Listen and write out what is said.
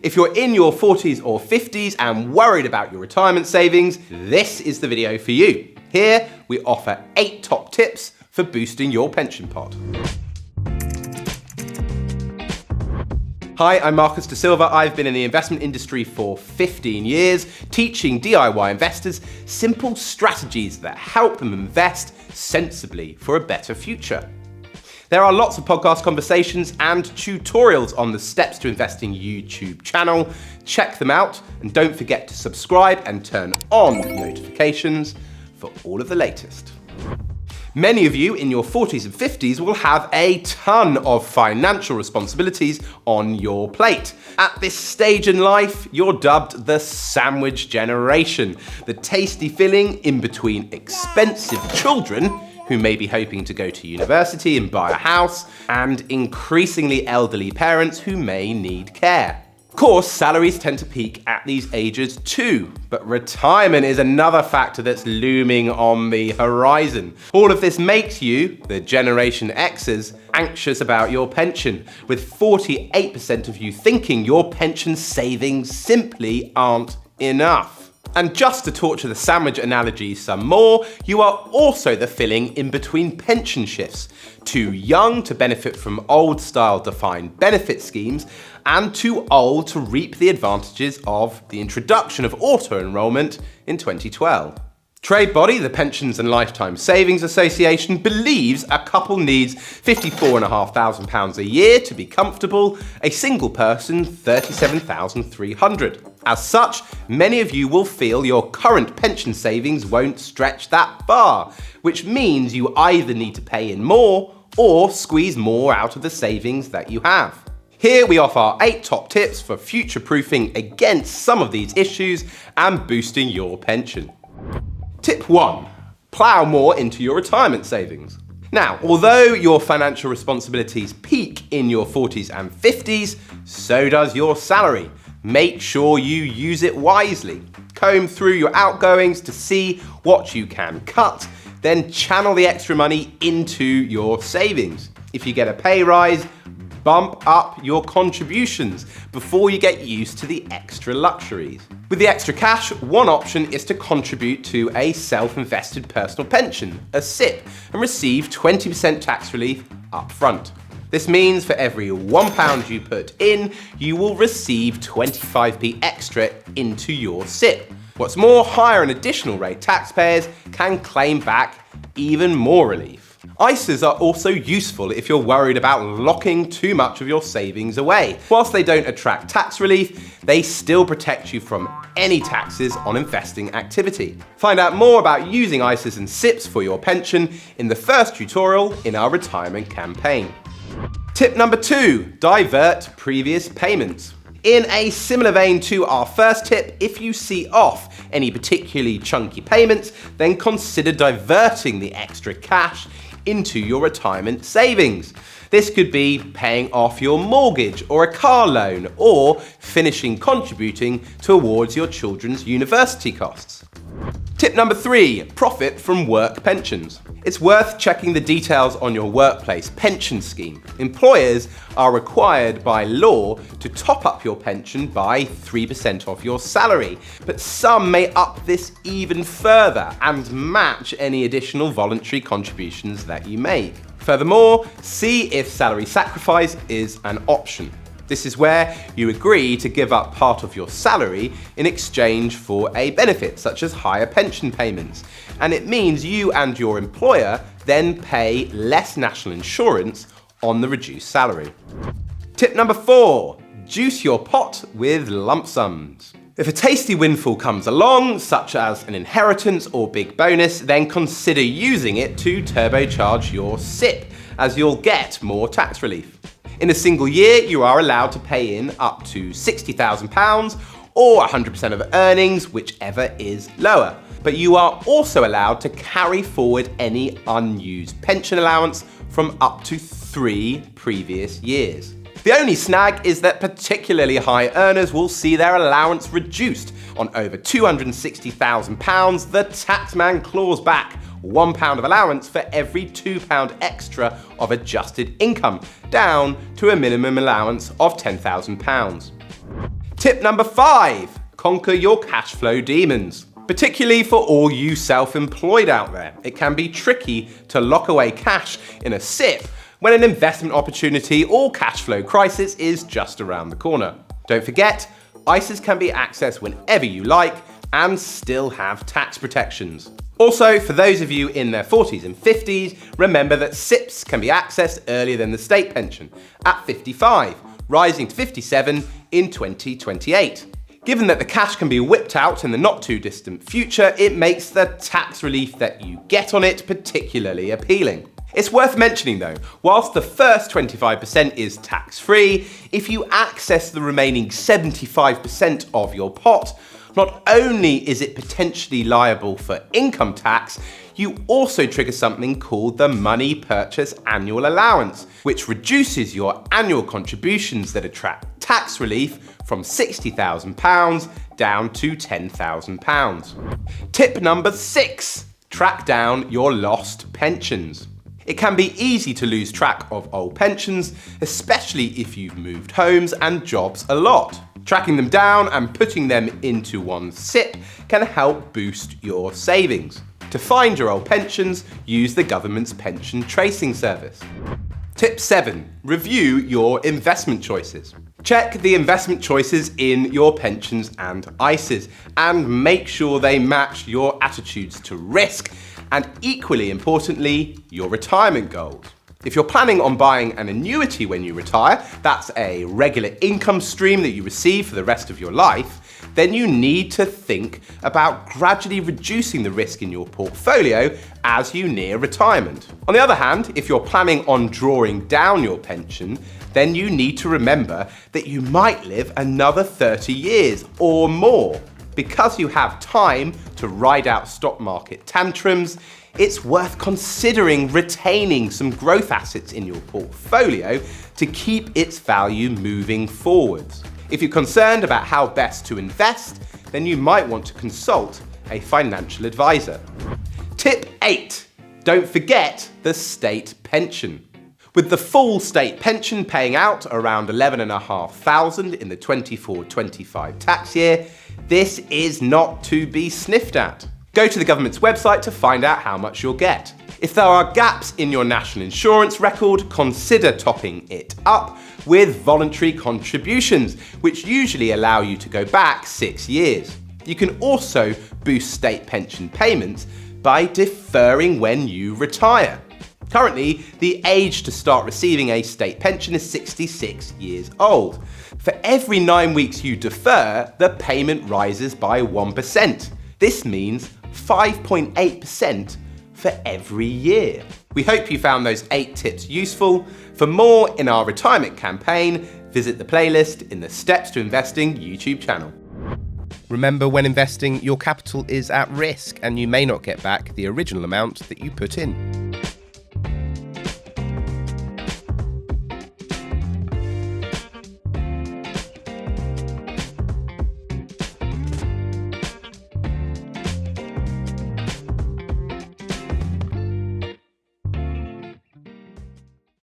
If you're in your 40s or 50s and worried about your retirement savings, this is the video for you. Here, we offer 8 top tips for boosting your pension pot. Hi, I'm Marcus De Silva. I've been in the investment industry for 15 years, teaching DIY investors simple strategies that help them invest sensibly for a better future. There are lots of podcast conversations and tutorials on the Steps to Investing YouTube channel. Check them out and don't forget to subscribe and turn on notifications for all of the latest. Many of you in your 40s and 50s will have a ton of financial responsibilities on your plate. At this stage in life, you're dubbed the sandwich generation, the tasty filling in between expensive children who may be hoping to go to university and buy a house, and increasingly elderly parents who may need care. Of course, salaries tend to peak at these ages too, but retirement is another factor that's looming on the horizon. All of this makes you, the Generation Xers, anxious about your pension, with 48% of you thinking your pension savings simply aren't enough. And just to torture the sandwich analogy some more, you are also the filling in between pension shifts. Too young to benefit from old-style defined benefit schemes, and too old to reap the advantages of the introduction of auto-enrollment in 2012. Trade body, the Pensions and Lifetime Savings Association, believes a couple needs £54,500 a year to be comfortable, a single person £37,300. As such, many of you will feel your current pension savings won't stretch that far, which means you either need to pay in more or squeeze more out of the savings that you have. Here we offer 8 top tips for future-proofing against some of these issues and boosting your pension. Tip 1. Plough more into your retirement savings. Now, although your financial responsibilities peak in your 40s and 50s, so does your salary. Make sure you use it wisely. Comb through your outgoings to see what you can cut, then channel the extra money into your savings. If you get a pay rise, bump up your contributions before you get used to the extra luxuries. With the extra cash, one option is to contribute to a self-invested personal pension, a SIP, and receive 20% tax relief up front. This means for every £1 you put in, you will receive 25p extra into your SIP. What's more, higher and additional rate taxpayers can claim back even more relief. ISAs are also useful if you're worried about locking too much of your savings away. Whilst they don't attract tax relief, they still protect you from any taxes on investing activity. Find out more about using ISAs and SIPs for your pension in the first tutorial in our retirement campaign. Tip number 2, divert previous payments. In a similar vein to our first tip, if you see off any particularly chunky payments, then consider diverting the extra cash into your retirement savings. This could be paying off your mortgage or a car loan, or finishing contributing towards your children's university costs. Tip number 3, profit from work pensions. It's worth checking the details on your workplace pension scheme. Employers are required by law to top up your pension by 3% of your salary, but some may up this even further and match any additional voluntary contributions that you make. Furthermore, see if salary sacrifice is an option. This is where you agree to give up part of your salary in exchange for a benefit, such as higher pension payments. And it means you and your employer then pay less national insurance on the reduced salary. Tip number 4, juice your pot with lump sums. If a tasty windfall comes along, such as an inheritance or big bonus, then consider using it to turbocharge your SIP, as you'll get more tax relief. In a single year, you are allowed to pay in up to £60,000 or 100% of earnings, whichever is lower. But you are also allowed to carry forward any unused pension allowance from up to 3 previous years. The only snag is that particularly high earners will see their allowance reduced. On over £260,000, the taxman claws back £1 of allowance for every £2 extra of adjusted income, down to a minimum allowance of £10,000. Tip number 5, conquer your cash flow demons. Particularly for all you self-employed out there, it can be tricky to lock away cash in a SIPP when an investment opportunity or cash flow crisis is just around the corner. Don't forget, ISAs can be accessed whenever you like and still have tax protections. Also, for those of you in their 40s and 50s, remember that SIPPs can be accessed earlier than the state pension, at 55, rising to 57 in 2028. Given that the cash can be whipped out in the not too distant future, it makes the tax relief that you get on it particularly appealing. It's worth mentioning though, whilst the first 25% is tax-free, if you access the remaining 75% of your pot, not only is it potentially liable for income tax, you also trigger something called the Money Purchase Annual Allowance, which reduces your annual contributions that attract tax relief from £60,000 down to £10,000. Tip number 6, track down your lost pensions. It can be easy to lose track of old pensions, especially if you've moved homes and jobs a lot. Tracking them down and putting them into one SIPP can help boost your savings. To find your old pensions, use the government's pension tracing service. Tip 7, review your investment choices. Check the investment choices in your pensions and ISAs and make sure they match your attitudes to risk and, equally importantly, your retirement goals. If you're planning on buying an annuity when you retire, that's a regular income stream that you receive for the rest of your life, then you need to think about gradually reducing the risk in your portfolio as you near retirement. On the other hand, if you're planning on drawing down your pension, then you need to remember that you might live another 30 years or more. Because you have time to ride out stock market tantrums, it's worth considering retaining some growth assets in your portfolio to keep its value moving forwards. If you're concerned about how best to invest, then you might want to consult a financial advisor. Tip 8, don't forget the state pension. With the full state pension paying out around £11,500 in the 24-25 tax year, this is not to be sniffed at. Go to the government's website to find out how much you'll get. If there are gaps in your national insurance record, consider topping it up with voluntary contributions, which usually allow you to go back 6 years. You can also boost state pension payments by deferring when you retire. Currently, the age to start receiving a state pension is 66 years old. For every 9 weeks you defer, the payment rises by 1%. This means 5.8% for every year. We hope you found those 8 tips useful. For more in our retirement campaign, visit the playlist in the Steps to Investing YouTube channel. Remember, when investing, your capital is at risk and you may not get back the original amount that you put in.